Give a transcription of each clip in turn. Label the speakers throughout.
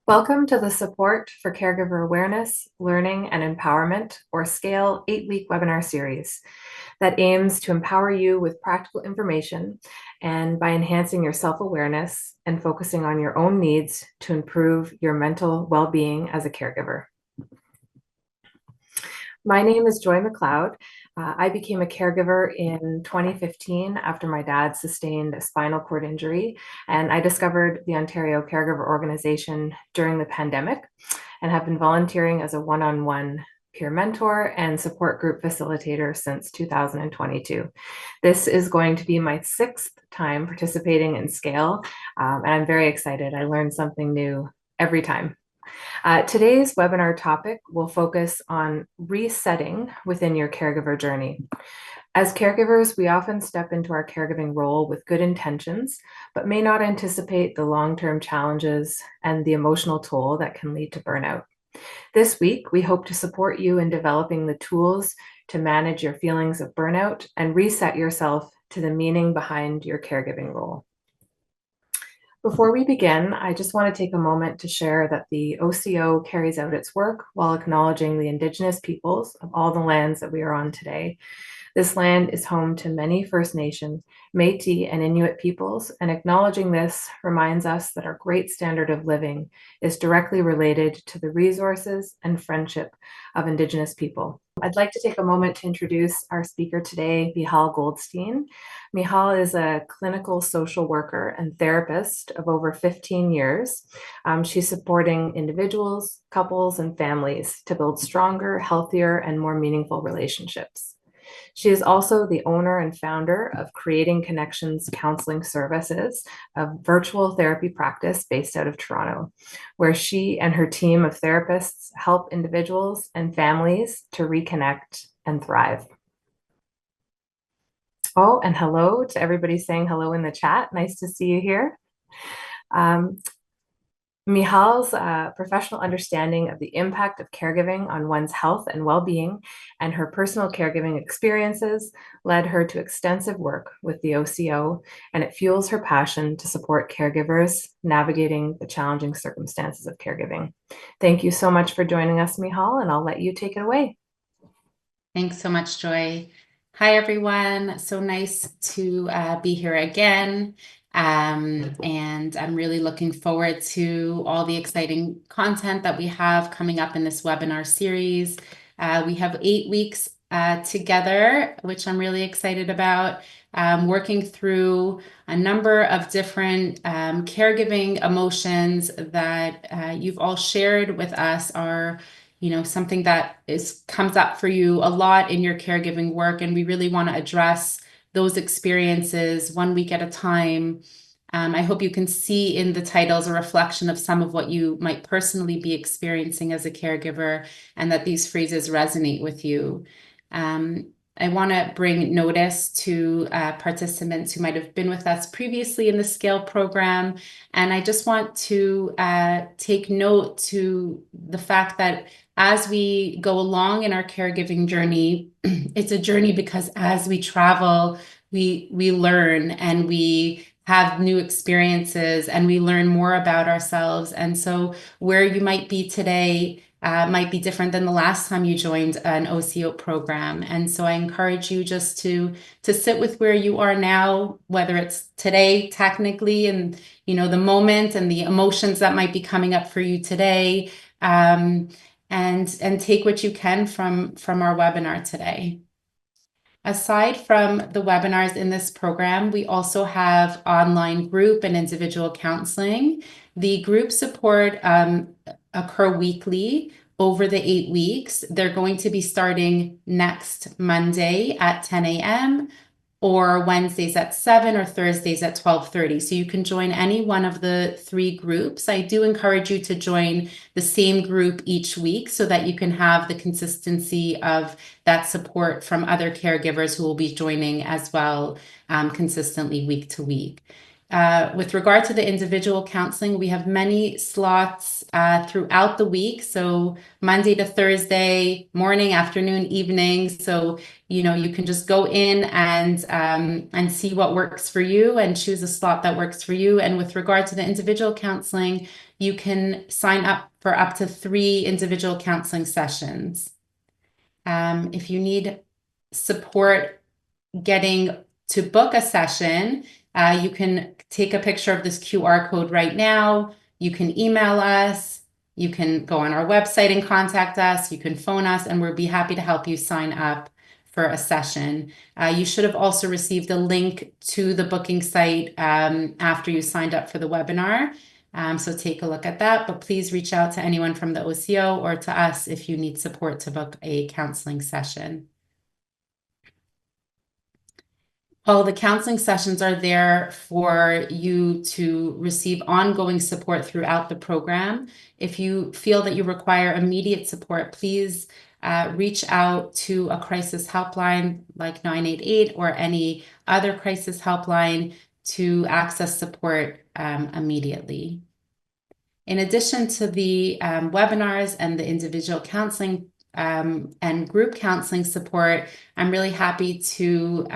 Speaker 1: Welcome to the Support for Caregiver Awareness, Learning, and Empowerment, or SCALE 8-week webinar series that aims to empower you with practical information and by enhancing your self-awareness and focusing on your own needs to improve your mental well-being as a caregiver. My name is Joy McLeod. I became a caregiver in 2015 after my dad sustained a spinal cord injury, and I discovered the Ontario Caregiver Organization during the pandemic and have been volunteering as a one-on-one peer mentor and support group facilitator since 2022. This is going to be my 6th time participating in SCALE, and I'm very excited. I learn something new every time. Today's webinar topic will focus on resetting within your caregiver journey. As caregivers, we often step into our caregiving role with good intentions, but may not anticipate the long-term challenges and the emotional toll that can lead to burnout. This week, we hope to support you in developing the tools to manage your feelings of burnout and reset yourself to the meaning behind your caregiving role. Before we begin, I just want to take a moment to share that the OCO carries out its work while acknowledging the Indigenous peoples of all the lands that we are on today. This land is home to many First Nation, Métis, and Inuit peoples, and acknowledging this reminds us that our great standard of living is directly related to the resources and friendship of Indigenous people. I'd like to take a moment to introduce our speaker today, Michal Goldstein. Michal is a clinical social worker and therapist of over 15 years. She's supporting individuals, couples, and families to build stronger, healthier, and more meaningful relationships. She is also the owner and founder of Creating Connections Counseling Services, a virtual therapy practice based out of Toronto, where she and her team of therapists help individuals and families to reconnect and thrive. Oh, and hello to everybody saying hello in the chat. Nice to see you here. Michal's professional understanding of the impact of caregiving on one's health and well-being and her personal caregiving experiences led her to extensive work with the OCO, and it fuels her passion to support caregivers navigating the challenging circumstances of caregiving. Thank you so much for joining us, Michal, and I'll let you take it away.
Speaker 2: Thanks so much, Joy. Hi, everyone. So nice to be here again. And I'm really looking forward to all the exciting content that we have coming up in this webinar series. We have 8 weeks together, which I'm really excited about, working through a number of different caregiving emotions that you've all shared with us are something that comes up for you a lot in your caregiving work, and we really want to address those experiences 1 week at a time. I hope you can see in the titles a reflection of some of what you might personally be experiencing as a caregiver, and that these phrases resonate with you. I want to bring notice to participants who might have been with us previously in the SCALE program. And I just want to take note to the fact that as we go along in our caregiving journey, it's a journey because as we travel, we learn and we have new experiences and we learn more about ourselves. And so where you might be today might be different than the last time you joined an OCO program. And so I encourage you just to sit with where you are now, whether it's today technically and the moment and the emotions that might be coming up for you today, and take what you can from our webinar today. Aside from the webinars in this program, we also have online group and individual counseling. The group support occur weekly over the 8 weeks. They're going to be starting next Monday at 10 a.m. or Wednesdays at 7 or Thursdays at 12:30. So you can join any one of the 3 groups. I do encourage you to join the same group each week so that you can have the consistency of that support from other caregivers who will be joining as well, consistently week to week. With regard to the individual counseling, we have many slots throughout the week. So Monday to Thursday, morning, afternoon, evening. So, you know, you can just go in and see what works for you and choose a slot that works for you. And with regard to the individual counseling, you can sign up for up to 3 individual counseling sessions. If you need support getting to book a session, you can take a picture of this QR code right now. You can email us. You can go on our website and contact us. You can phone us, and we'll be happy to help you sign up for a session. You should have also received a link to the booking site after you signed up for the webinar. So take a look at that, but please reach out to anyone from the OCO or to us if you need support to book a counseling session. All the counseling sessions are there for you to receive ongoing support throughout the program. If you feel that you require immediate support, please reach out to a crisis helpline like 988 or any other crisis helpline to access support immediately. In addition to the webinars and the individual counseling and group counseling support, I'm really happy to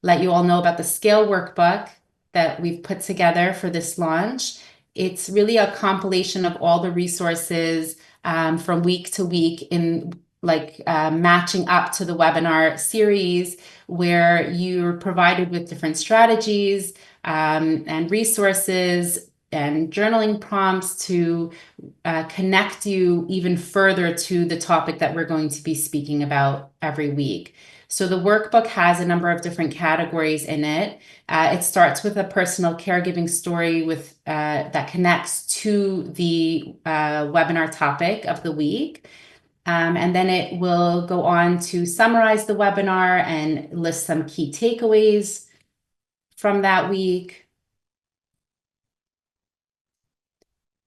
Speaker 2: let you all know about the SCALE workbook that we've put together for this launch. It's really a compilation of all the resources from week to week in matching up to the webinar series, where you're provided with different strategies and resources and journaling prompts to connect you even further to the topic that we're going to be speaking about every week. So the workbook has a number of different categories in it. It starts with a personal caregiving story with that connects to the webinar topic of the week. And then it will go on to summarize the webinar and list some key takeaways from that week.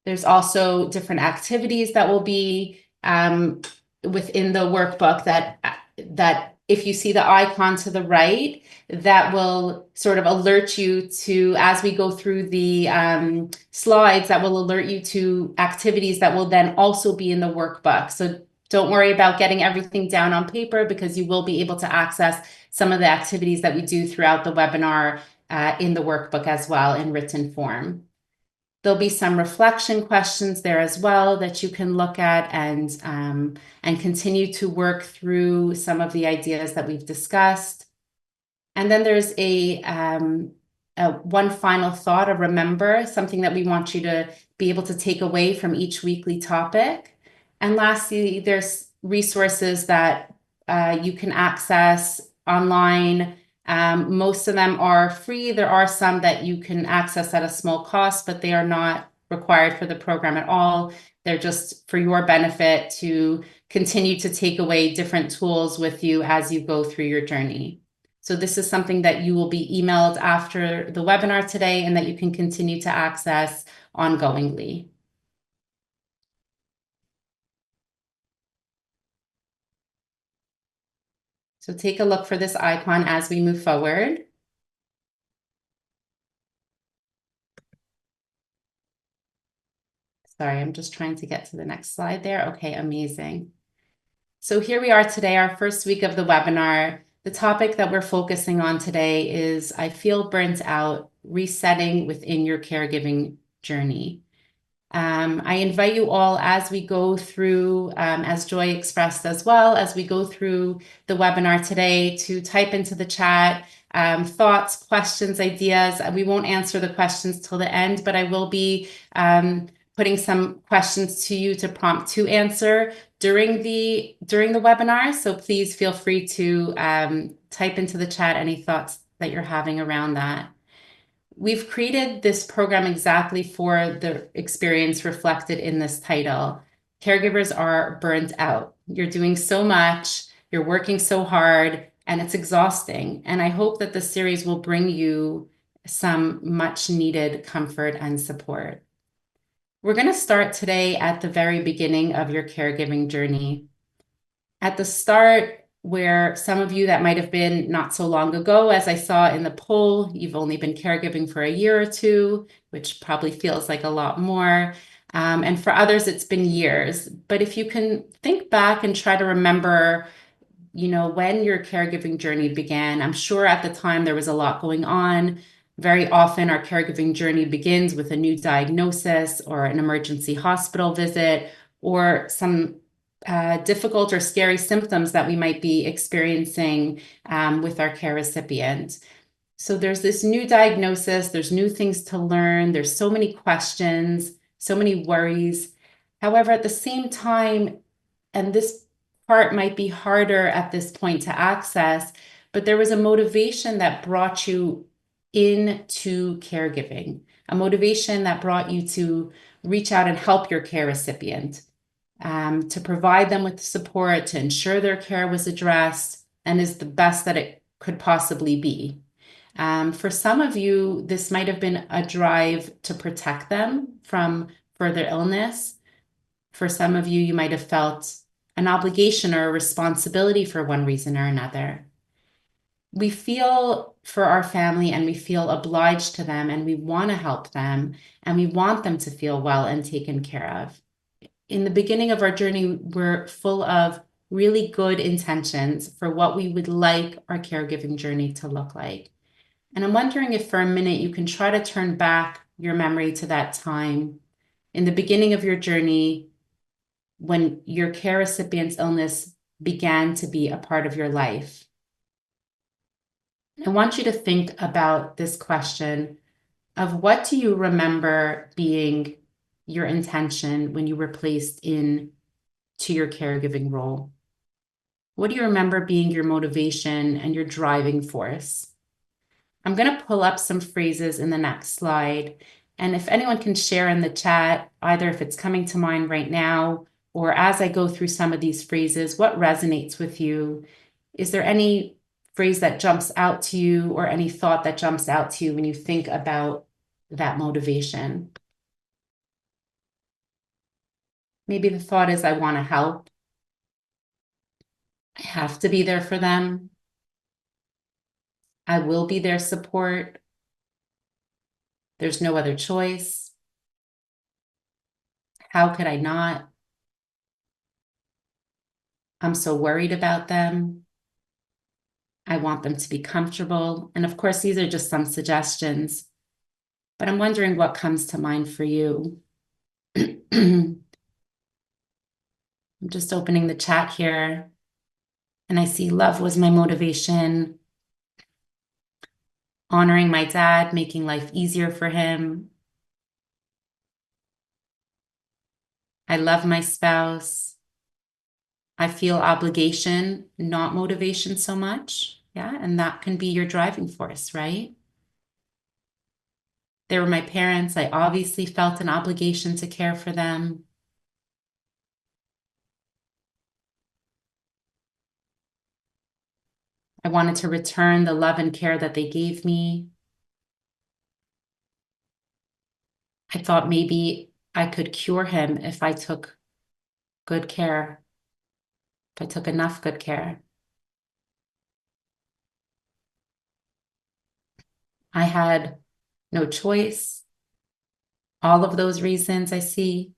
Speaker 2: There's also different activities that will be within the workbook that if you see the icon to the right, that will sort of alert you to, as we go through the slides, that will alert you to activities that will then also be in the workbook. So don't worry about getting everything down on paper, because you will be able to access some of the activities that we do throughout the webinar in the workbook as well in written form. There'll be some reflection questions there as well that you can look at and continue to work through some of the ideas that we've discussed. And then there's a one final thought, a remember, something that we want you to be able to take away from each weekly topic. And lastly, there's resources that you can access online. Most of them are free. There are some that you can access at a small cost, but they are not required for the program at all. They're just for your benefit to continue to take away different tools with you as you go through your journey. So this is something that you will be emailed after the webinar today and that you can continue to access ongoingly. So take a look for this icon as we move forward. Sorry, I'm just trying to get to the next slide there. Okay, amazing. So here we are today, our first week of the webinar. The topic that we're focusing on today is I Feel Burnt Out, Resetting Within Your Caregiving Journey. I invite you all as we go through, as Joy expressed as well, as we go through the webinar today, to type into the chat thoughts, questions, ideas. We won't answer the questions till the end, but I will be putting some questions to you to prompt to answer during the webinar. So please feel free to type into the chat any thoughts that you're having around that. We've created this program exactly for the experience reflected in this title. Caregivers are burnt out. You're doing so much, you're working so hard, and it's exhausting. And I hope that this series will bring you some much needed comfort and support. We're going to start today at the very beginning of your caregiving journey. At the start, where some of you that might have been not so long ago, as I saw in the poll, you've only been caregiving for a year or two, which probably feels like a lot more. And for others, it's been years. But if you can think back and try to remember, when your caregiving journey began, I'm sure at the time there was a lot going on. Very often our caregiving journey begins with a new diagnosis or an emergency hospital visit or some difficult or scary symptoms that we might be experiencing with our care recipient. So there's this new diagnosis, there's new things to learn, there's so many questions, so many worries. However, at the same time, and this part might be harder at this point to access, but there was a motivation that brought you into caregiving, a motivation that brought you to reach out and help your care recipient, to provide them with support, to ensure their care was addressed and is the best that it could possibly be. For some of you, this might have been a drive to protect them from further illness. For some of you, you might have felt an obligation or a responsibility for one reason or another. We feel for our family and we feel obliged to them and we want to help them and we want them to feel well and taken care of. In the beginning of our journey, we're full of really good intentions for what we would like our caregiving journey to look like. And I'm wondering if for a minute you can try to turn back your memory to that time in the beginning of your journey when your care recipient's illness began to be a part of your life. I want you to think about this question of what do you remember being your intention when you were placed in to your caregiving role? What do you remember being your motivation and your driving force? I'm going to pull up some phrases in the next slide. And if anyone can share in the chat, either if it's coming to mind right now, or as I go through some of these phrases, what resonates with you? Is there any phrase that jumps out to you or any thought that jumps out to you when you think about that motivation? Maybe the thought is, I want to help. I have to be there for them. I will be their support. There's no other choice. How could I not? I'm so worried about them. I want them to be comfortable. And of course, these are just some suggestions, but I'm wondering what comes to mind for you. I'm just opening the chat here and I see love was my motivation. Honoring my dad, making life easier for him. I love my spouse. I feel obligation, not motivation so much. Yeah, and that can be your driving force, right? They were my parents. I obviously felt an obligation to care for them. I wanted to return the love and care that they gave me. I thought maybe I could cure him if I took good care, if I took enough good care. I had no choice. All of those reasons I see.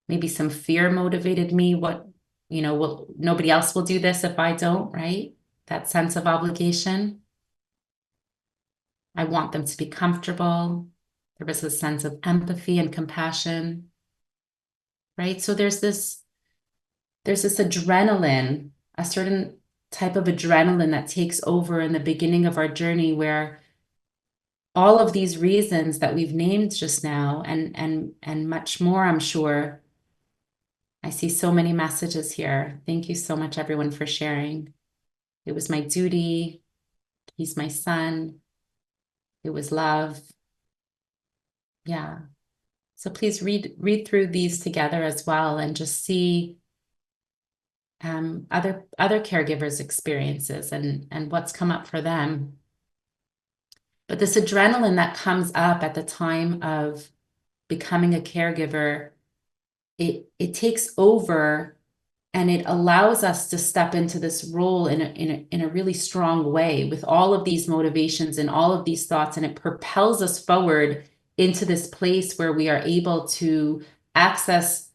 Speaker 2: Maybe some fear motivated me. Nobody else will do this if I don't, right? That sense of obligation. I want them to be comfortable. There was a sense of empathy and compassion, right? So there's this adrenaline, a certain type of adrenaline that takes over in the beginning of our journey where all of these reasons that we've named just now and much more, I'm sure. I see so many messages here. Thank you so much, everyone, for sharing. It was my duty. He's my son. It was love. Yeah. So please read through these together as well and just see other caregivers' experiences and what's come up for them. But this adrenaline that comes up at the time of becoming a caregiver, it takes over And it allows us to step into this role in a really strong way with all of these motivations and all of these thoughts. And it propels us forward into this place where we are able to access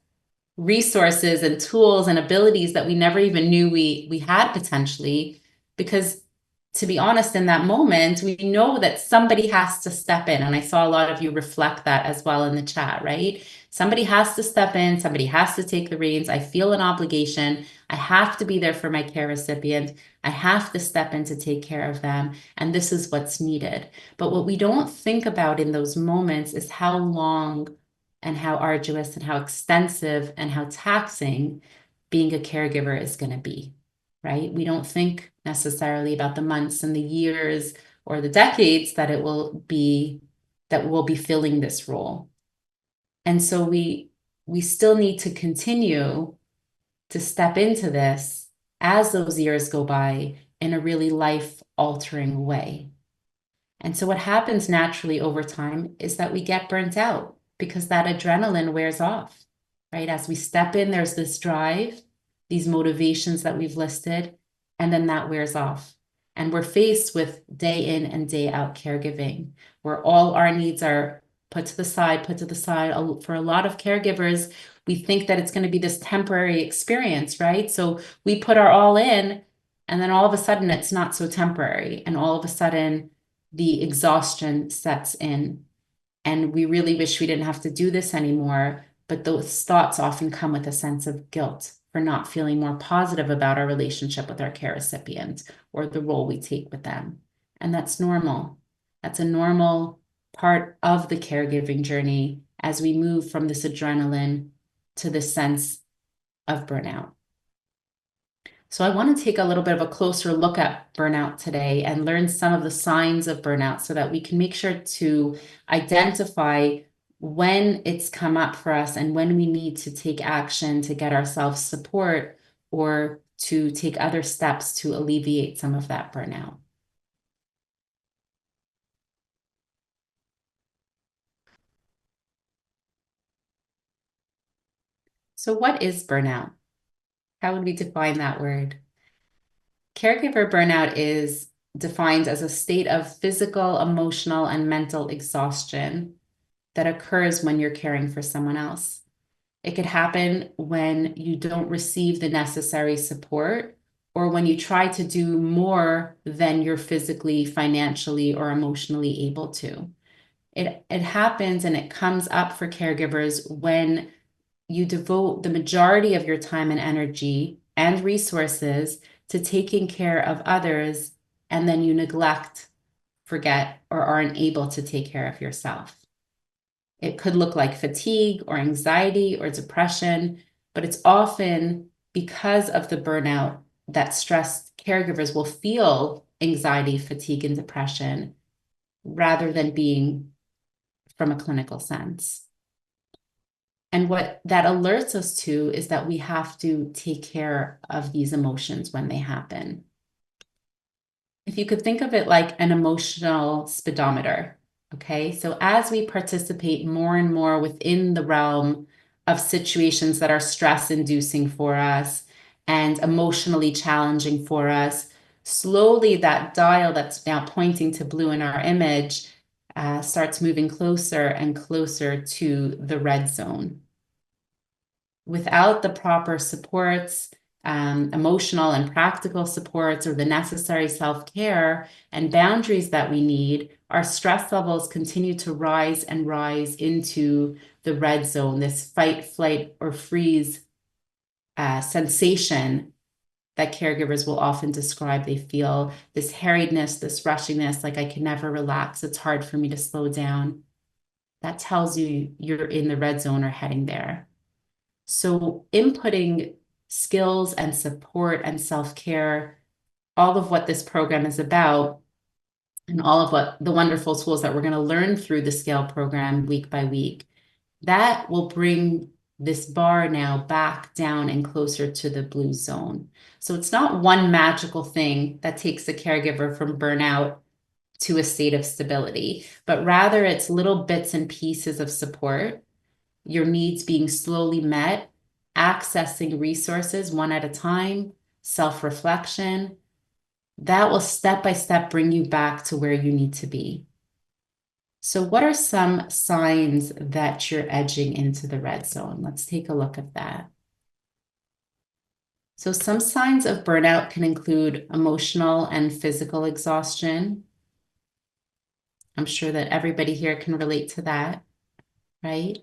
Speaker 2: resources and tools and abilities that we never even knew we had potentially. Because to be honest, in that moment, we know that somebody has to step in. And I saw a lot of you reflect that as well in the chat, right? Somebody has to step in, somebody has to take the reins. I feel an obligation. I have to be there for my care recipient. I have to step in to take care of them. And this is what's needed. But what we don't think about in those moments is how long and how arduous and how extensive and how taxing being a caregiver is going to be, right? We don't think necessarily about the months and the years or the decades that it will be, that we'll be filling this role. And so we still need to continue to step into this as those years go by in a really life-altering way. And so what happens naturally over time is that we get burnt out because that adrenaline wears off, right? As we step in, there's this drive, these motivations that we've listed, and then that wears off. And we're faced with day in and day out caregiving, where all our needs are put to the side. For a lot of caregivers, we think that it's going to be this temporary experience, right? So we put our all in, and then all of a sudden it's not so temporary. And all of a sudden the exhaustion sets in. And we really wish we didn't have to do this anymore. But those thoughts often come with a sense of guilt for not feeling more positive about our relationship with our care recipient or the role we take with them. And that's normal. That's a normal part of the caregiving journey as we move from this adrenaline to this sense of burnout. So I want to take a little bit of a closer look at burnout today and learn some of the signs of burnout so that we can make sure to identify when it's come up for us and when we need to take action to get ourselves support or to take other steps to alleviate some of that burnout. So what is burnout? How would we define that word? Caregiver burnout is defined as a state of physical, emotional, and mental exhaustion that occurs when you're caring for someone else. It could happen when you don't receive the necessary support or when you try to do more than you're physically, financially, or emotionally able to. It happens and it comes up for caregivers when you devote the majority of your time and energy and resources to taking care of others, and then you neglect, forget, or aren't able to take care of yourself. It could look like fatigue or anxiety or depression, but it's often because of the burnout that stressed caregivers will feel anxiety, fatigue, and depression rather than being from a clinical sense. And what that alerts us to is that we have to take care of these emotions when they happen. If you could think of it like an emotional speedometer, okay? So as we participate more and more within the realm of situations that are stress-inducing for us and emotionally challenging for us, slowly that dial that's now pointing to blue in our image starts moving closer and closer to the red zone. Without the proper supports, emotional and practical supports, or the necessary self-care and boundaries that we need, our stress levels continue to rise and rise into the red zone, this fight, flight, or freeze sensation that caregivers will often describe. They feel this harriedness, this rushingness, like I can never relax. It's hard for me to slow down. That tells you you're in the red zone or heading there. So inputting skills and support and self-care, all of what this program is about, and all of what the wonderful tools that we're going to learn through the SCALE program week by week, that will bring this bar now back down and closer to the blue zone. So it's not one magical thing that takes a caregiver from burnout to a state of stability, but rather it's little bits and pieces of support, your needs being slowly met, accessing resources one at a time, self-reflection, that will step by step bring you back to where you need to be. So what are some signs that you're edging into the red zone? Let's take a look at that. So some signs of burnout can include emotional and physical exhaustion. I'm sure that everybody here can relate to that, right?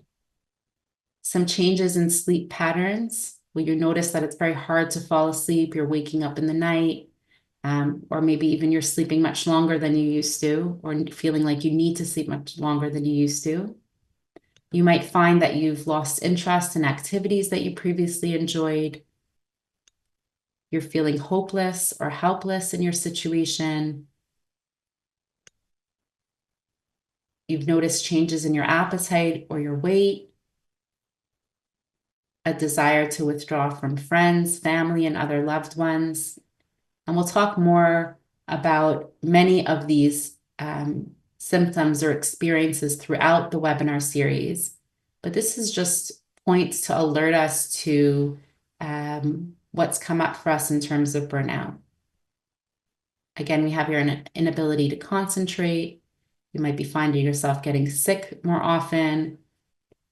Speaker 2: Some changes in sleep patterns, where you notice that it's very hard to fall asleep, you're waking up in the night, or maybe even you're sleeping much longer than you used to, or feeling like you need to sleep much longer than you used to. You might find that you've lost interest in activities that you previously enjoyed. You're feeling hopeless or helpless in your situation. You've noticed changes in your appetite or your weight, a desire to withdraw from friends, family, and other loved ones. And we'll talk more about many of these symptoms or experiences throughout the webinar series. But this is just points to alert us to what's come up for us in terms of burnout. Again, we have your inability to concentrate. You might be finding yourself getting sick more often,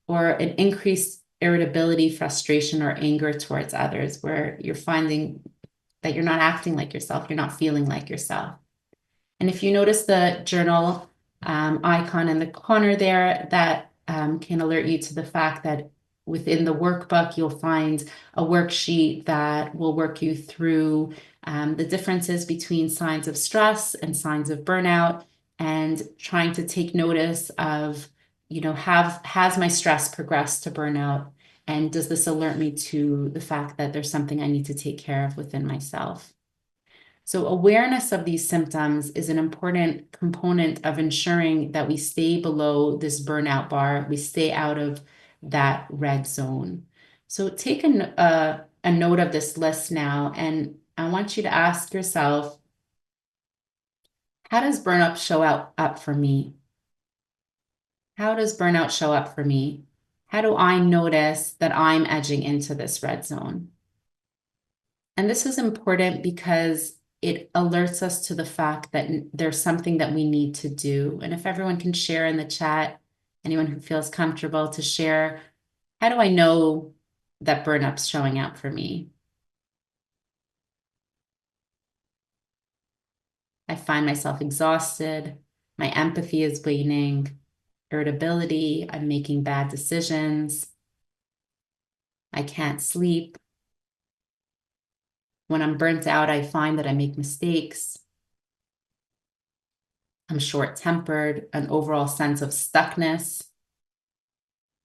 Speaker 2: or an increased irritability, frustration, or anger towards others, where you're finding that you're not acting like yourself, you're not feeling like yourself. And if you notice the journal icon in the corner there, that can alert you to the fact that within the workbook, you'll find a worksheet that will work you through the differences between signs of stress and signs of burnout, and trying to take notice of, has my stress progressed to burnout? And does this alert me to the fact that there's something I need to take care of within myself? So awareness of these symptoms is an important component of ensuring that we stay below this burnout bar, we stay out of that red zone. So take a note of this list now, and I want you to ask yourself, how does burnout show up for me? How does burnout show up for me? How do I notice that I'm edging into this red zone? And this is important because it alerts us to the fact that there's something that we need to do. And if everyone can share in the chat, anyone who feels comfortable to share, how do I know that burnout's showing up for me? I find myself exhausted. My empathy is waning. Irritability. I'm making bad decisions. I can't sleep. When I'm burnt out, I find that I make mistakes. I'm short-tempered, an overall sense of stuckness,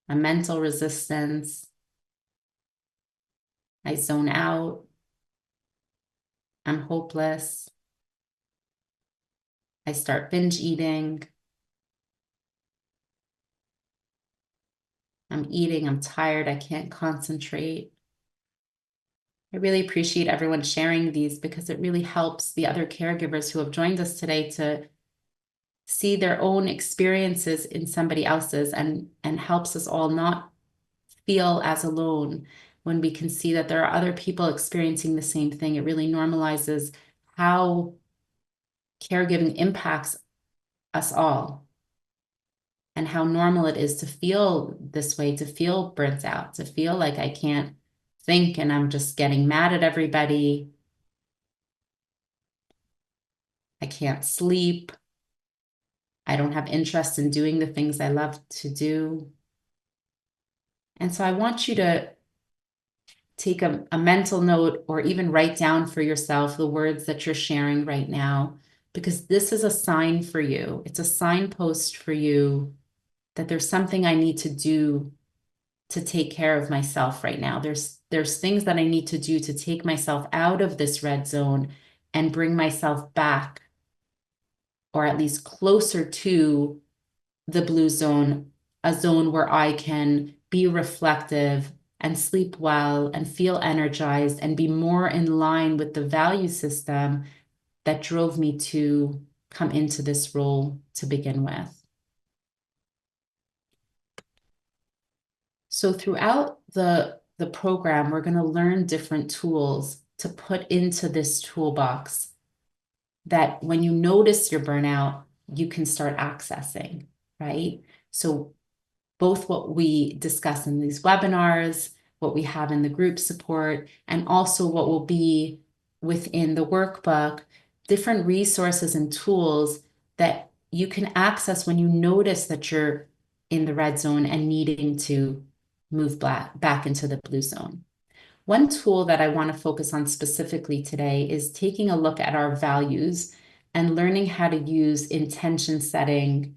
Speaker 2: a mental resistance. I zone out. I'm hopeless. I start binge eating. I'm tired, I can't concentrate. I really appreciate everyone sharing these, because it really helps the other caregivers who have joined us today to see their own experiences in somebody else's, and helps us all not feel as alone when we can see that there are other people experiencing the same thing. It really normalizes how caregiving impacts us all, and how normal it is to feel this way, to feel burnt out, to feel like I can't think and I'm just getting mad at everybody. I can't sleep. I don't have interest in doing the things I love to do. And so I want you to take a mental note, or even write down for yourself the words that you're sharing right now, because this is a sign for you. It's a signpost for you that there's something I need to do to take care of myself right now. There's things that I need to do to take myself out of this red zone and bring myself back, or at least closer to the blue zone, a zone where I can be reflective and sleep well and feel energized and be more in line with the value system that drove me to come into this role to begin with. So throughout the the program, we're going to learn different tools to put into this toolbox that when you notice your burnout, you can start accessing, right? So both what we discuss in these webinars, what we have in the group support, and also what will be within the workbook, different resources and tools that you can access when you notice that you're in the red zone and needing to move back into the blue zone. One tool that I want to focus on specifically today is taking a look at our values and learning how to use intention setting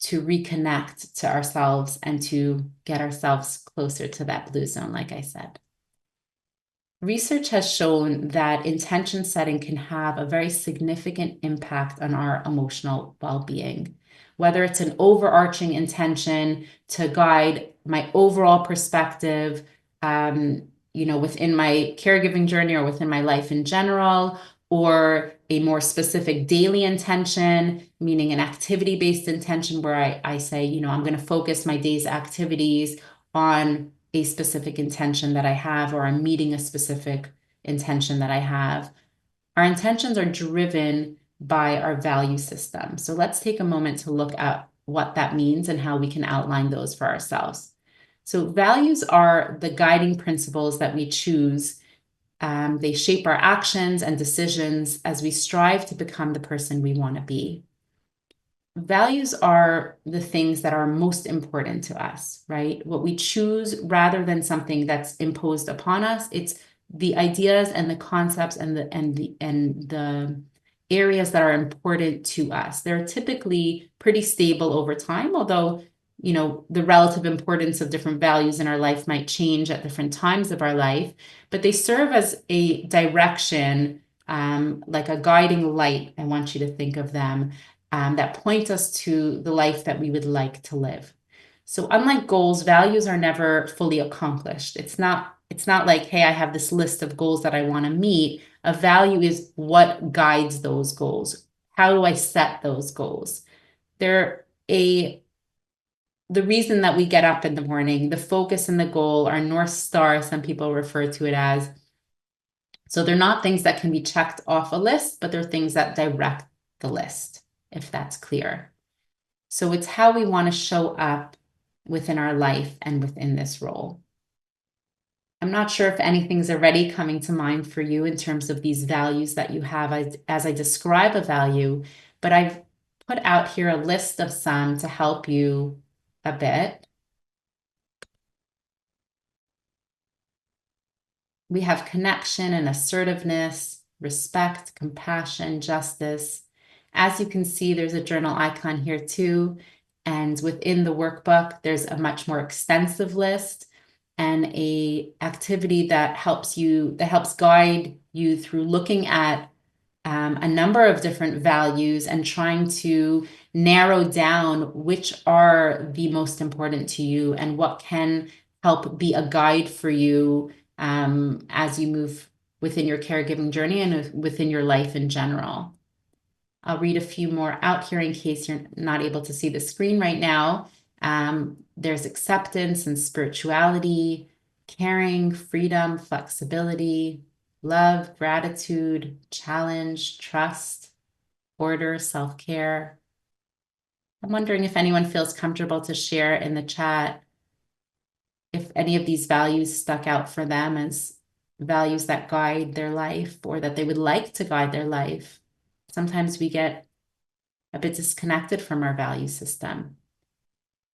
Speaker 2: to reconnect to ourselves and to get ourselves closer to that blue zone, like I said. Research has shown that intention setting can have a very significant impact on our emotional well-being. Whether it's an overarching intention to guide my overall perspective, within my caregiving journey or within my life in general, or a more specific daily intention, meaning an activity-based intention where I say, I'm going to focus my day's activities on a specific intention that I have, or I'm meeting a specific intention that I have. Our intentions are driven by our value system. So let's take a moment to look at what that means and how we can outline those for ourselves. So values are the guiding principles that we choose. They shape our actions and decisions as we strive to become the person we want to be. Values are the things that are most important to us, right? What we choose rather than something that's imposed upon us. It's the ideas and the concepts and the areas that are important to us. They're typically pretty stable over time, although the relative importance of different values in our life might change at different times of our life, but they serve as a direction, like a guiding light. I want you to think of them, that point us to the life that we would like to live. So unlike goals, values are never fully accomplished. It's not like, hey, I have this list of goals that I want to meet. A value is what guides those goals. How do I set those goals? They're the reason that we get up in the morning, the focus and the goal, our North Star, some people refer to it as. So they're not things that can be checked off a list, but they're things that direct the list, if that's clear. So it's how we want to show up within our life and within this role. I'm not sure if anything's already coming to mind for you in terms of these values that you have as I describe a value, but I've put out here a list of some to help you a bit. We have connection and assertiveness, respect, compassion, justice. As you can see, there's a journal icon here too. And within the workbook, there's a much more extensive list and a activity that helps guide you through looking at a number of different values and trying to narrow down which are the most important to you and what can help be a guide for you as you move within your caregiving journey and within your life in general. I'll read a few more out here in case you're not able to see the screen right now. There's acceptance and spirituality, caring, freedom, flexibility, love, gratitude, challenge, trust, order, self-care. I'm wondering if anyone feels comfortable to share in the chat if any of these values stuck out for them as values that guide their life or that they would like to guide their life. Sometimes we get a bit disconnected from our value system,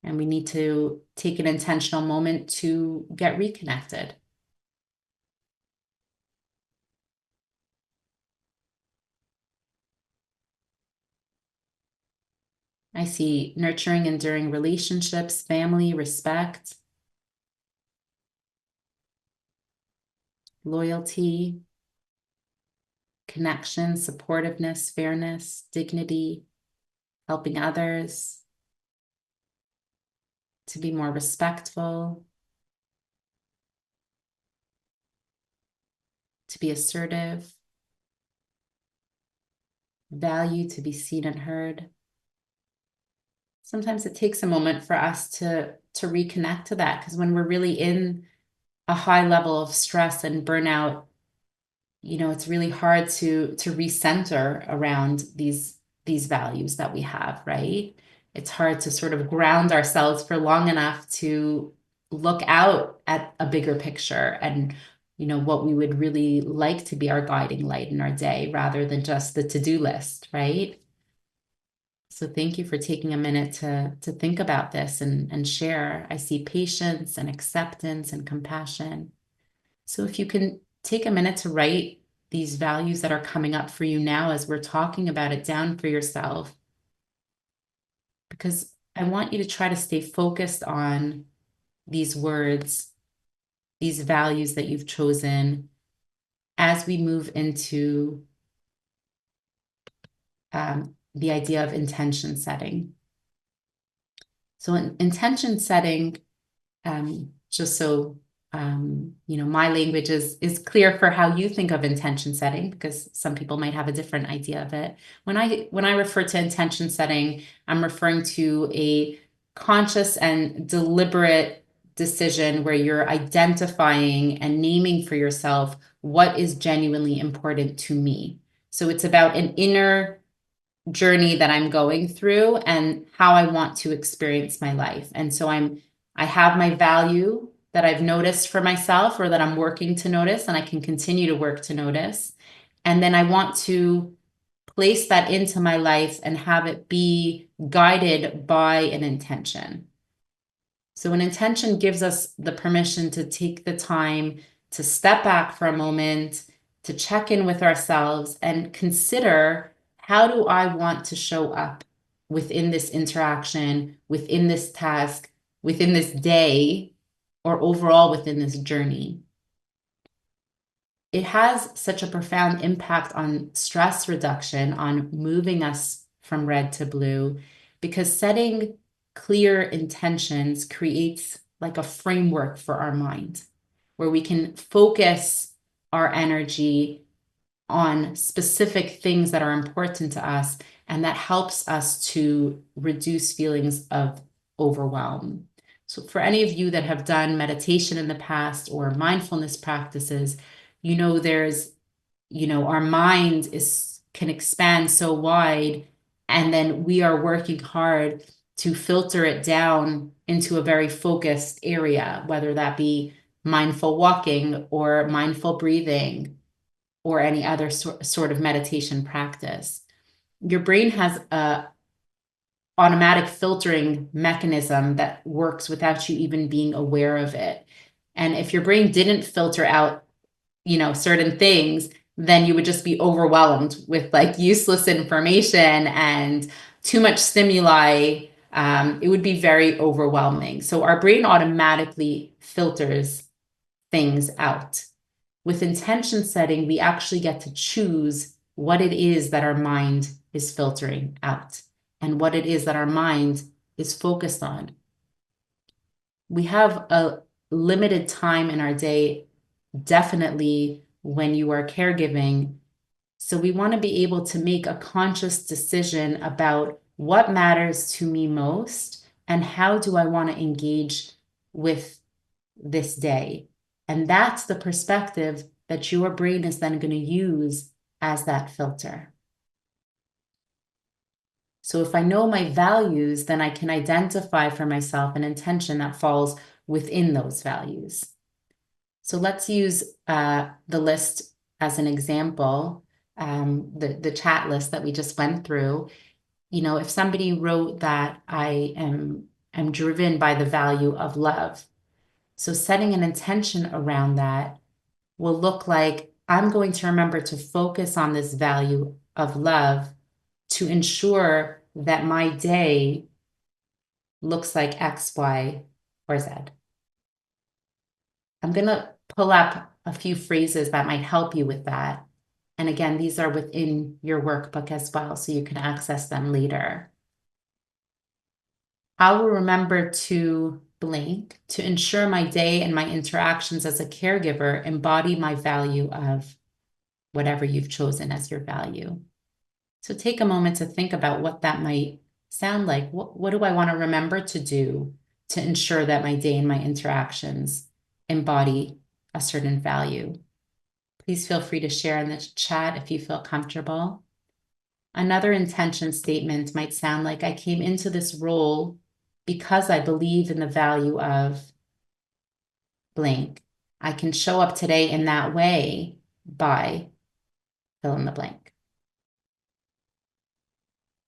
Speaker 2: and we need to take an intentional moment to get reconnected. I see nurturing, enduring relationships, family, respect, loyalty, connection, supportiveness, fairness, dignity, helping others, to be more respectful, to be assertive, value, to be seen and heard. Sometimes it takes a moment for us to reconnect to that, because when we're really in a high level of stress and burnout, it's really hard to recenter around these values that we have, right? It's hard to sort of ground ourselves for long enough to look out at a bigger picture and what we would really like to be our guiding light in our day rather than just the to-do list, right? So thank you for taking a minute to think about this and share. I see patience and acceptance and compassion. So if you can take a minute to write these values that are coming up for you now as we're talking about it down for yourself, because I want you to try to stay focused on these words, these values that you've chosen as we move into the idea of intention setting. So in intention setting, just so my language is clear for how you think of intention setting, because some people might have a different idea of it. When I refer to intention setting, I'm referring to a conscious and deliberate decision where you're identifying and naming for yourself what is genuinely important to me. So it's about an inner journey that I'm going through and how I want to experience my life. And so I have my value that I've noticed for myself or that I'm working to notice, and I can continue to work to notice. And then I want to place that into my life and have it be guided by an intention. So an intention gives us the permission to take the time to step back for a moment, to check in with ourselves and consider, how do I want to show up within this interaction, within this task, within this day, or overall within this journey? It has such a profound impact on stress reduction, on moving us from red to blue, because setting clear intentions creates like a framework for our mind where we can focus our energy on specific things that are important to us, and that helps us to reduce feelings of overwhelm. So for any of you that have done meditation in the past or mindfulness practices, there's, our mind can expand so wide, and then we are working hard to filter it down into a very focused area, whether that be mindful walking or mindful breathing or any other sort of meditation practice. Your brain has a automatic filtering mechanism that works without you even being aware of it. And if your brain didn't filter out, certain things, then you would just be overwhelmed with like useless information and too much stimuli. It would be very overwhelming. So our brain automatically filters things out. With intention setting, we actually get to choose what it is that our mind is filtering out and what it is that our mind is focused on. We have a limited time in our day, definitely when you are caregiving. So we want to be able to make a conscious decision about what matters to me most and how do I want to engage with this day. And that's the perspective that your brain is then going to use as that filter. So if I know my values, then I can identify for myself an intention that falls within those values. So let's use the list as an example, the chat list that we just went through. If somebody wrote that I am driven by the value of love, so setting an intention around that will look like, I'm going to remember to focus on this value of love to ensure that my day looks like X, Y, or Z. I'm going to pull up a few phrases that might help you with that. And again, these are within your workbook as well, so you can access them later. I will remember to blank to ensure my day and my interactions as a caregiver embody my value of whatever you've chosen as your value. So take a moment to think about what that might sound like. What do I want to remember to do to ensure that my day and my interactions embody a certain value. Please feel free to share in the chat if you feel comfortable. Another intention statement might sound like, I came into this role because I believe in the value of blank. I can show up today in that way by fill in the blank.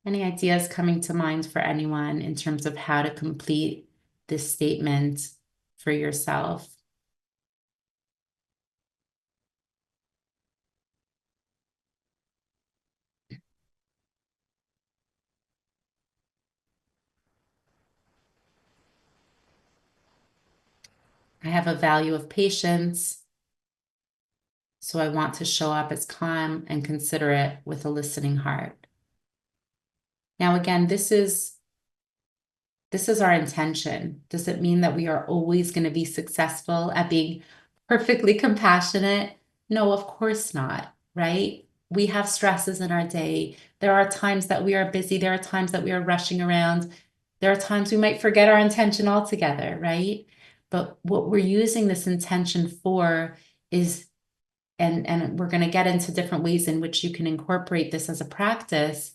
Speaker 2: Any ideas coming to mind for anyone in terms of how to complete this statement for yourself? I have a value of patience, so I want to show up as calm and considerate with a listening heart. Now, again, this is our intention. Does it mean that we are always going to be successful at being perfectly compassionate? No, of course not, right? We have stresses in our day. There are times that we are busy. There are times that we are rushing around. There are times we might forget our intention altogether, right? But what we're using this intention for is, and we're going to get into different ways in which you can incorporate this as a practice,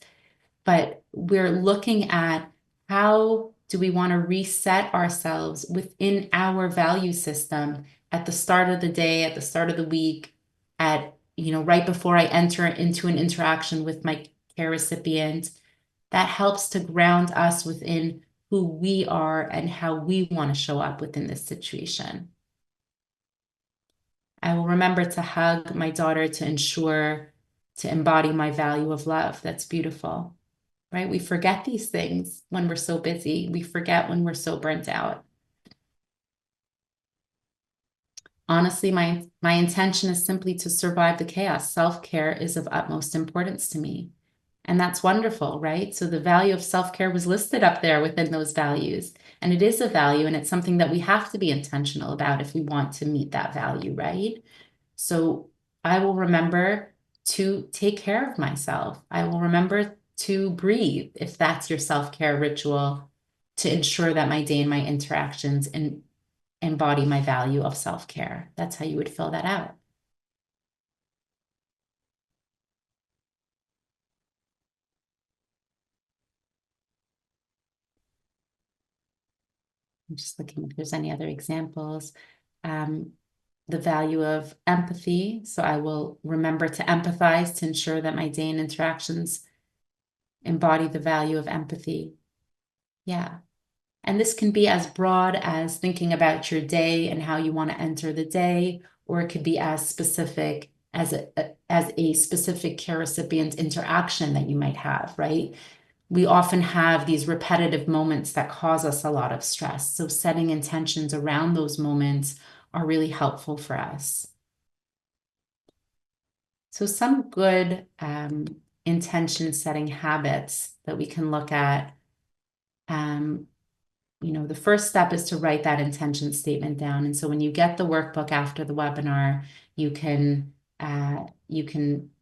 Speaker 2: but we're looking at how do we want to reset ourselves within our value system at the start of the day, at the start of the week, at, right before I enter into an interaction with my care recipient. That helps to ground us within who we are and how we want to show up within this situation. I will remember to hug my daughter to embody my value of love. That's beautiful, right? We forget these things when we're so busy. We forget when we're so burnt out. Honestly, my intention is simply to survive the chaos. Self-care is of utmost importance to me. And that's wonderful, right? So the value of self-care was listed up there within those values. And it is a value, and it's something that we have to be intentional about if we want to meet that value, right? So I will remember to take care of myself. I will remember to breathe, if that's your self-care ritual, to ensure that my day and my interactions embody my value of self-care. That's how you would fill that out. I'm just looking if there's any other examples. The value of empathy. So I will remember to empathize to ensure that my day and interactions embody the value of empathy. Yeah. And this can be as broad as thinking about your day and how you want to enter the day, or it could be as specific as a specific care recipient interaction that you might have, right? We often have these repetitive moments that cause us a lot of stress. So setting intentions around those moments are really helpful for us. So some good intention setting habits that we can look at. The first step is to write that intention statement down. And so when you get the workbook after the webinar, you can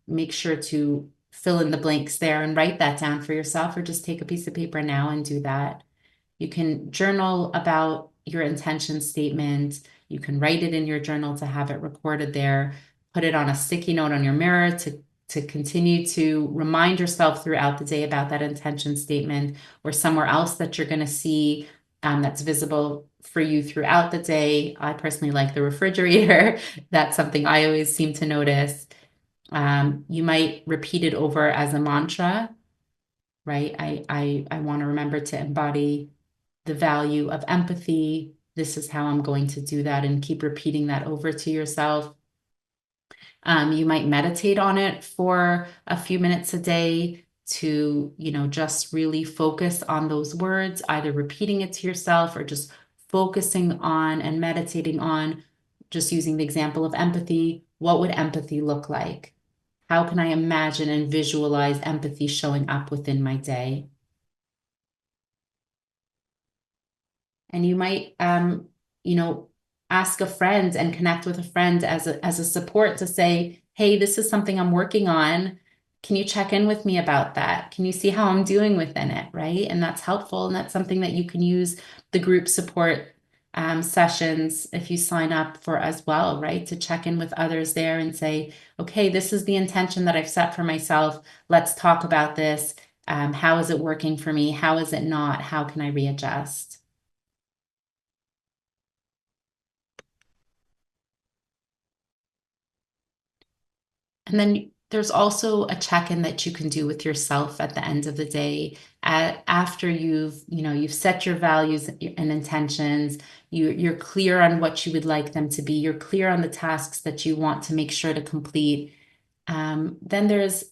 Speaker 2: make sure to fill in the blanks there and write that down for yourself, or just take a piece of paper now and do that. You can journal about your intention statement. You can write it in your journal to have it recorded there. Put it on a sticky note on your mirror to continue to remind yourself throughout the day about that intention statement, or somewhere else that you're going to see that's visible for you throughout the day. I personally like the refrigerator. That's something I always seem to notice. You might repeat it over as a mantra, right? I want to remember to embody the value of empathy. This is how I'm going to do that, and keep repeating that over to yourself. You might meditate on it for a few minutes a day to, just really focus on those words, either repeating it to yourself or just focusing on and meditating on, just using the example of empathy. What would empathy look like? How can I imagine and visualize empathy showing up within my day? And you might, ask a friend and connect with a friend as a support to say, hey, this is something I'm working on. Can you check in with me about that? Can you see how I'm doing within it, right? And that's helpful. And that's something that you can use the group support sessions if you sign up for as well, right? To check in with others there and say, okay, this is the intention that I've set for myself. Let's talk about this. How is it working for me? How is it not? How can I readjust? And then there's also a check-in that you can do with yourself at the end of the day. After you've set your values and intentions, you're clear on what you would like them to be, you're clear on the tasks that you want to make sure to complete. Then there's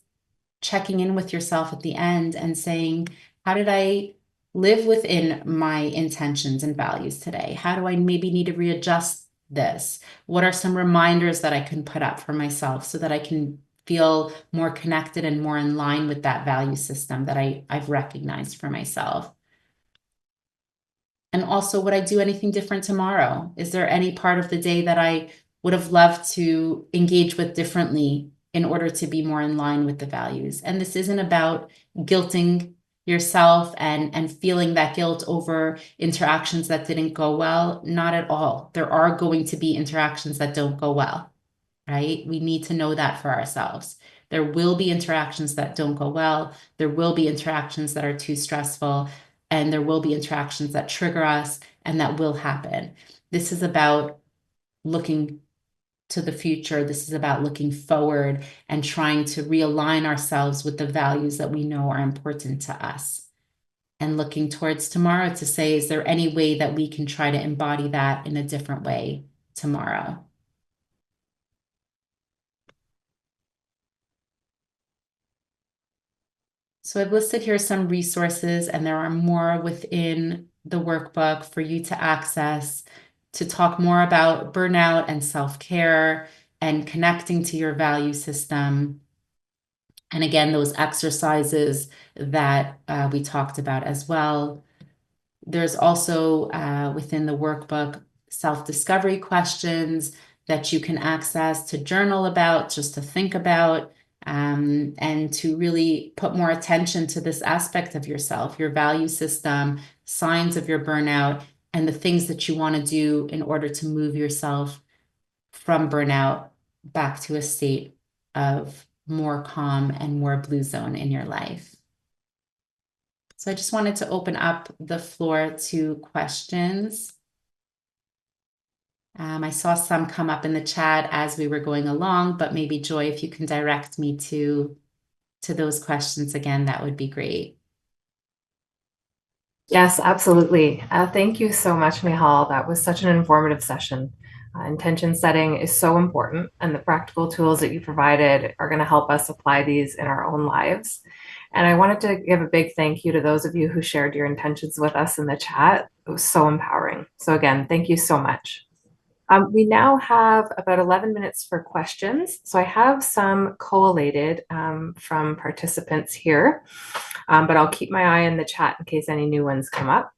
Speaker 2: checking in with yourself at the end and saying, how did I live within my intentions and values today? How do I maybe need to readjust this? What are some reminders that I can put up for myself so that I can feel more connected and more in line with that value system that I've recognized for myself? And also, would I do anything different tomorrow? Is there any part of the day that I would have loved to engage with differently in order to be more in line with the values? And this isn't about guilting yourself and feeling that guilt over interactions that didn't go well. Not at all. There are going to be interactions that don't go well, right? We need to know that for ourselves. There will be interactions that don't go well. There will be interactions that are too stressful, and there will be interactions that trigger us, and that will happen. This is about looking to the future. This is about looking forward and trying to realign ourselves with the values that we know are important to us. And looking towards tomorrow to say, is there any way that we can try to embody that in a different way tomorrow? So I've listed here some resources, and there are more within the workbook for you to access to talk more about burnout and self-care and connecting to your value system. And again, those exercises that we talked about as well. There's also within the workbook self-discovery questions that you can access to journal about, just to think about, and to really put more attention to this aspect of yourself, your value system, signs of your burnout, and the things that you want to do in order to move yourself from burnout back to a state of more calm and more blue zone in your life. So I just wanted to open up the floor to questions. I saw some come up in the chat as we were going along, but maybe Joy, if you can direct me to those questions again, that would be great.
Speaker 1: Yes, absolutely. Thank you so much, Mihal. That was such an informative session. Intention setting is so important, and the practical tools that you provided are going to help us apply these in our own lives. And I wanted to give a big thank you to those of you who shared your intentions with us in the chat. It was so empowering. So again, thank you so much. We now have about 11 minutes for questions. So I have some collated from participants here, but I'll keep my eye on the chat in case any new ones come up.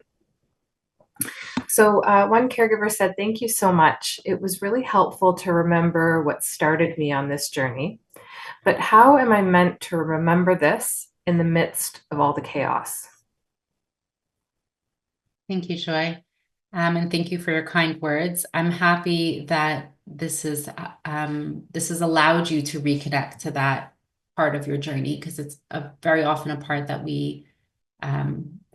Speaker 1: So one caregiver said, "Thank you so much. It was really helpful to remember what started me on this journey. But how am I meant to remember this in the midst of all the chaos?"
Speaker 2: Thank you, Joy. And thank you for your kind words. I'm happy that this has allowed you to reconnect to that part of your journey, because it's very often a part that we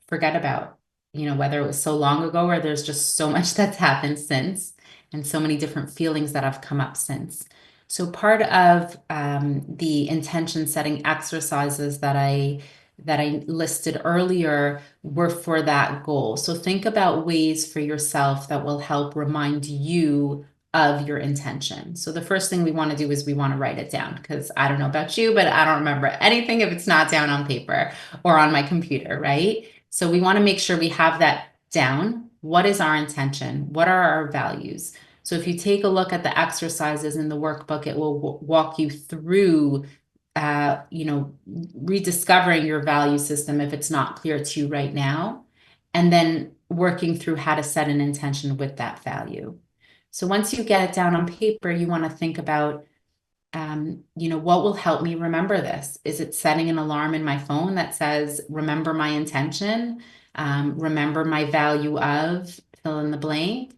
Speaker 2: forget about, whether it was so long ago or there's just so much that's happened since, and so many different feelings that have come up since. So part of the intention setting exercises that I listed earlier were for that goal. So think about ways for yourself that will help remind you of your intention. So the first thing we want to do is we want to write it down, because I don't know about you, but I don't remember anything if it's not down on paper or on my computer, right? So we want to make sure we have that down. What is our intention? What are our values? So if you take a look at the exercises in the workbook, it will walk you through rediscovering your value system if it's not clear to you right now, and then working through how to set an intention with that value. So once you get it down on paper, you want to think about, what will help me remember this? Is it setting an alarm in my phone that says, remember my intention, remember my value of fill in the blank.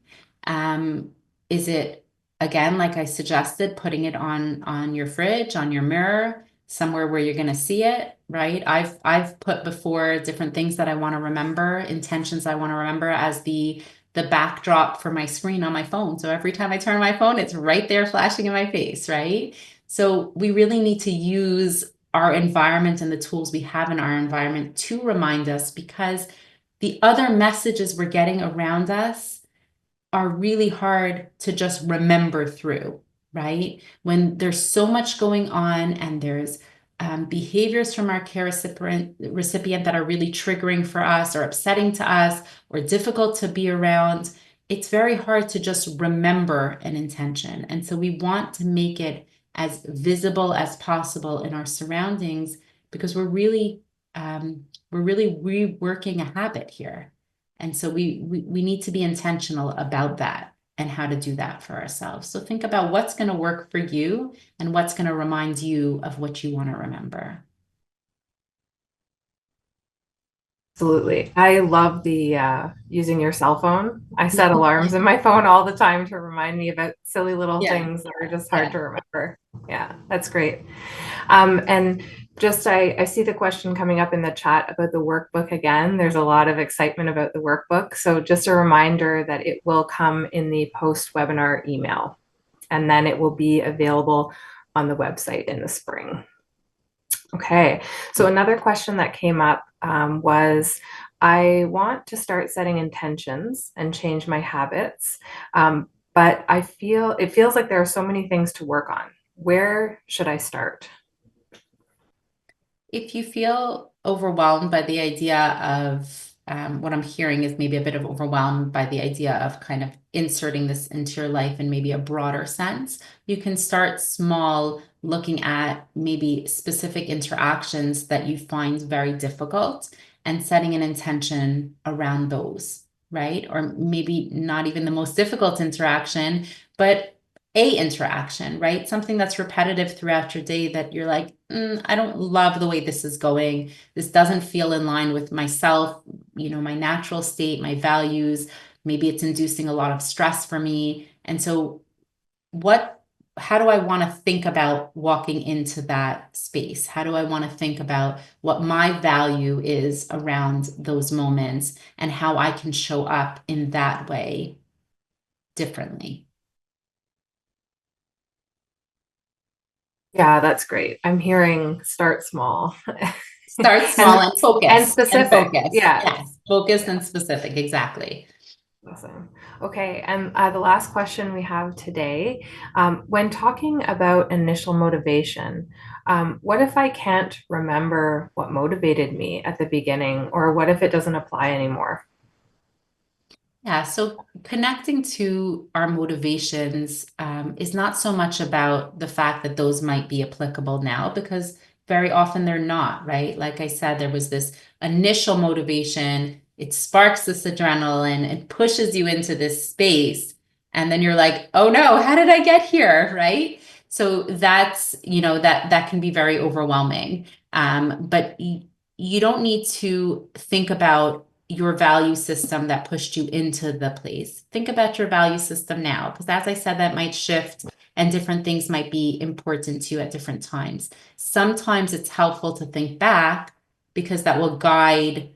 Speaker 2: Is it, again, like I suggested, putting it on your fridge, on your mirror, somewhere where you're going to see it, right? I've put before different things that I want to remember, intentions I want to remember as the backdrop for my screen on my phone. So every time I turn my phone, it's right there flashing in my face, right? So we really need to use our environment and the tools we have in our environment to remind us, because the other messages we're getting around us are really hard to just remember through, right? When there's so much going on and there's behaviors from our care recipient that are really triggering for us or upsetting to us or difficult to be around, it's very hard to just remember an intention. And so we want to make it as visible as possible in our surroundings, because we're really reworking a habit here. And so we need to be intentional about that and how to do that for ourselves. So think about what's going to work for you and what's going to remind you of what you want to remember.
Speaker 1: Absolutely. I love the using your cell phone. I set alarms in my phone all the time to remind me about silly little things that are just hard to remember. Yeah, that's great. And just I see the question coming up in the chat about the workbook again. There's a lot of excitement about the workbook. So just a reminder that it will come in the post-webinar email, and then it will be available on the website in the spring. Okay, so another question that came up was, I want to start setting intentions and change my habits, but it feels like there are so many things to work on. Where should I start?
Speaker 2: If you feel overwhelmed by the idea of what I'm hearing is maybe a bit of overwhelmed by the idea of kind of inserting this into your life in maybe a broader sense, you can start small, looking at maybe specific interactions that you find very difficult and setting an intention around those, right? Or maybe not even the most difficult interaction, but a interaction, right? Something that's repetitive throughout your day that you're like, I don't love the way this is going. This doesn't feel in line with myself, my natural state, my values. Maybe it's inducing a lot of stress for me. And so how do I want to think about walking into that space? How do I want to think about what my value is around those moments and how I can show up in that way differently?
Speaker 1: Yeah, that's great. I'm hearing start small.
Speaker 2: Start small and focus.
Speaker 1: And specific.
Speaker 2: Focus.
Speaker 1: Yeah.
Speaker 2: Yes. Focused and specific. Exactly.
Speaker 1: Awesome. Okay, and the last question we have today, when talking about initial motivation, what if I can't remember what motivated me at the beginning, or what if it doesn't apply anymore?
Speaker 2: Yeah, so connecting to our motivations is not so much about the fact that those might be applicable now, because very often they're not, right? Like I said, there was this initial motivation, it sparks this adrenaline, it pushes you into this space, and then you're like, oh no, how did I get here, right? So that's, that can be very overwhelming. But you don't need to think about your value system that pushed you into the place. Think about your value system now, because as I said, that might shift and different things might be important to you at different times. Sometimes it's helpful to think back because that will guide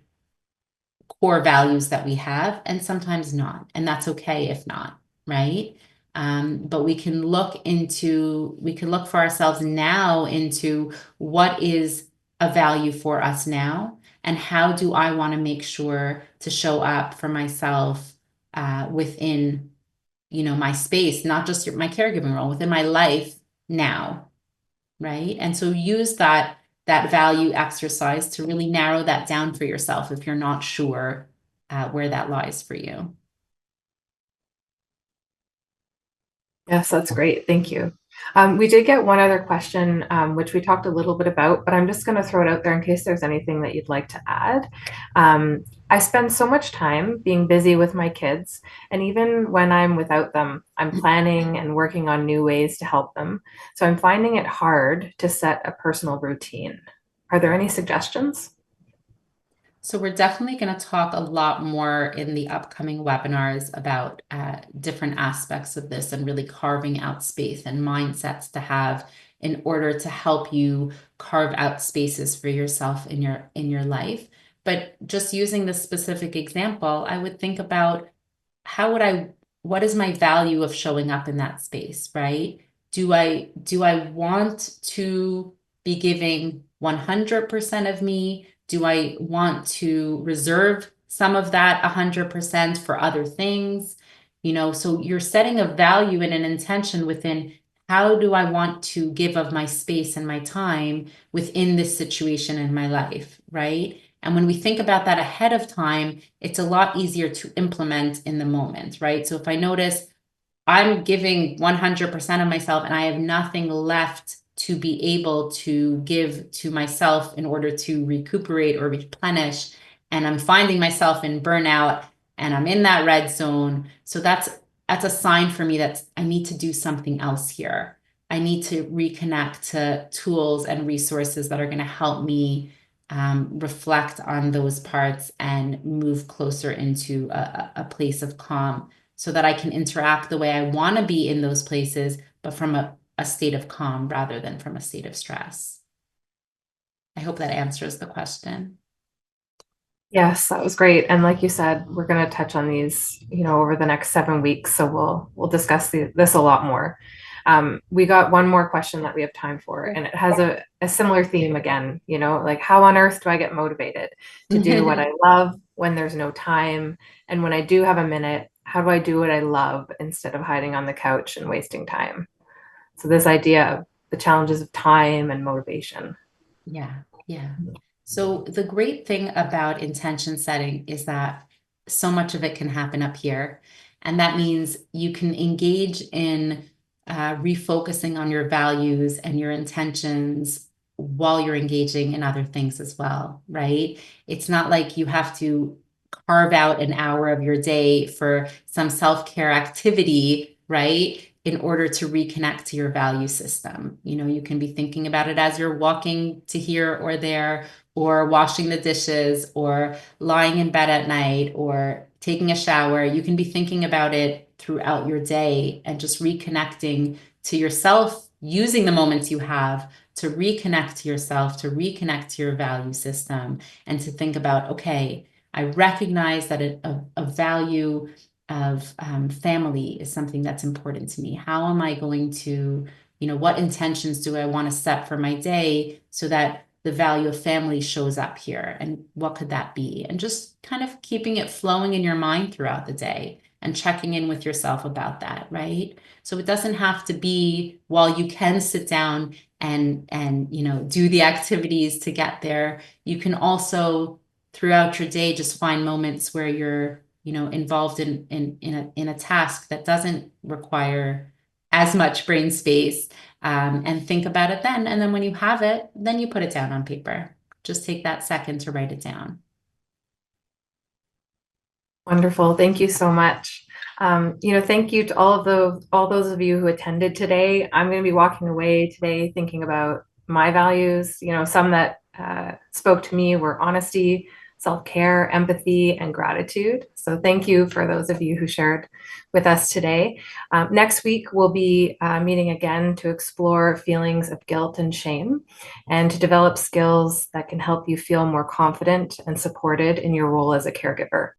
Speaker 2: core values that we have, and sometimes not. And that's okay if not, right? But we can look for ourselves now into what is a value for us now, and how do I want to make sure to show up for myself within, my space, not just my caregiving role, within my life now, right? And so use that value exercise to really narrow that down for yourself if you're not sure where that lies for you.
Speaker 1: Yes, that's great. Thank you. We did get one other question, which we talked a little bit about, but I'm just going to throw it out there in case there's anything that you'd like to add. I spend so much time being busy with my kids, and even when I'm without them, I'm planning and working on new ways to help them. So I'm finding it hard to set a personal routine. Are there any suggestions?
Speaker 2: So we're definitely going to talk a lot more in the upcoming webinars about different aspects of this and really carving out space and mindsets to have in order to help you carve out spaces for yourself in your life. But just using this specific example, I would think about what is my value of showing up in that space, right? Do I want to be giving 100% of me? Do I want to reserve some of that 100% for other things? So you're setting a value and an intention within how do I want to give of my space and my time within this situation in my life, right? And when we think about that ahead of time, it's a lot easier to implement in the moment, right? So if I notice I'm giving 100% of myself and I have nothing left to be able to give to myself in order to recuperate or replenish, and I'm finding myself in burnout and I'm in that red zone. So that's a sign for me that I need to do something else here. I need to reconnect to tools and resources that are going to help me reflect on those parts and move closer into a place of calm so that I can interact the way I want to be in those places, but from a state of calm rather than from a state of stress. I hope that answers the question.
Speaker 1: Yes, that was great. And like you said, we're going to touch on these, over the next 7 weeks. So we'll discuss this a lot more. We got one more question that we have time for, and it has a similar theme again, like how on earth do I get motivated to do what I love when there's no time? And when I do have a minute, how do I do what I love instead of hiding on the couch and wasting time? So this idea of the challenges of time and motivation.
Speaker 2: Yeah, yeah. So the great thing about intention setting is that so much of it can happen up here. And that means you can engage in refocusing on your values and your intentions while you're engaging in other things as well, right? It's not like you have to carve out an hour of your day for some self-care activity, right? In order to reconnect to your value system. You can be thinking about it as you're walking to here or there, or washing the dishes, or lying in bed at night, or taking a shower. You can be thinking about it throughout your day and just reconnecting to yourself, using the moments you have to reconnect to yourself, to reconnect to your value system, and to think about, okay, I recognize that a value of family is something that's important to me. How am I going to, what intentions do I want to set for my day so that the value of family shows up here? And what could that be? And just kind of keeping it flowing in your mind throughout the day and checking in with yourself about that, right? So it doesn't have to be, while you can sit down and do the activities to get there, you can also throughout your day just find moments where you're involved in a task that doesn't require as much brain space, and think about it then. And then when you have it, then you put it down on paper. Just take that second to write it down.
Speaker 1: Wonderful. Thank you so much. Thank you to all those of you who attended today. I'm going to be walking away today thinking about my values. Some that spoke to me were honesty, self-care, empathy, and gratitude. So thank you for those of you who shared with us today. Next week, we'll be meeting again to explore feelings of guilt and shame and to develop skills that can help you feel more confident and supported in your role as a caregiver.